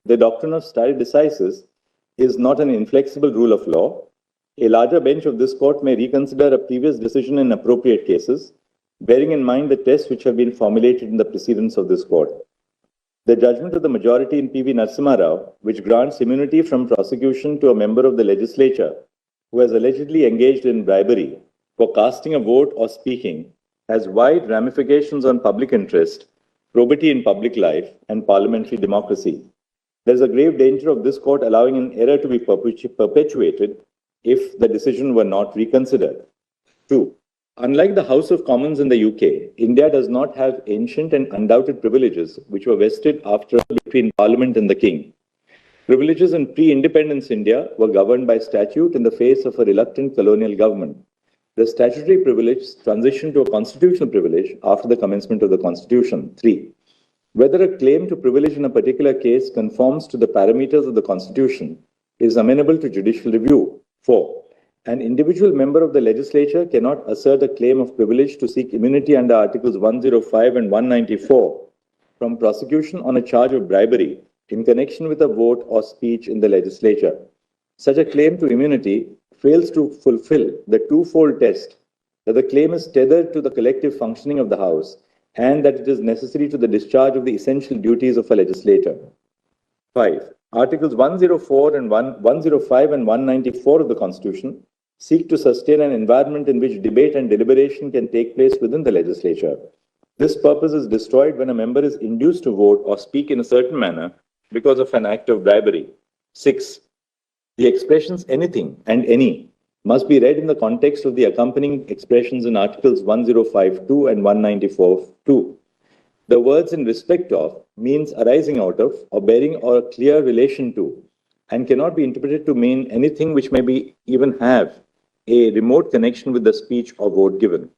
The doctrine of stare decisis is not an inflexible rule of law. A larger bench of this court may reconsider a previous decision in appropriate cases, bearing in mind the tests which have been formulated in the precedents of this court. The judgment of the majority in P.V. Narasimha Rao, which grants immunity from prosecution to a member of the legislature who has allegedly engaged in bribery for casting a vote or speaking, has wide ramifications on public interest, probity in public life, and parliamentary democracy. There is a grave danger of this court allowing an error to be perpetuated if the decision were not reconsidered. 2. Unlike the House of Commons in the UK, India does not have ancient and undoubted privileges which were vested after between Parliament and the King. Privileges in pre-independence India were governed by statute in the face of a reluctant colonial government. The statutory privilege transitioned to a constitutional privilege after the commencement of the Constitution. 3. Whether a claim to privilege in a particular case conforms to the parameters of the Constitution is amenable to judicial review. 4. An individual member of the legislature cannot assert a claim of privilege to seek immunity under Articles 105 and 194 from prosecution on a charge of bribery in connection with a vote or speech in the legislature. Such a claim to immunity fails to fulfill the twofold test that the claim is tethered to the collective functioning of the House and that it is necessary to the discharge of the essential duties of a legislator. 5. Articles 105 and 194 of the Constitution seek to sustain an environment in which debate and deliberation can take place within the legislature. This purpose is destroyed when a member is induced to vote or speak in a certain manner because of an act of bribery. 6. The expressions anything and any must be read in the context of the accompanying expressions in Articles 105.2 and 194.2. The words in respect of means arising out of or bearing or a clear relation to and cannot be interpreted to mean anything which may be even have a remote connection with the speech or vote given.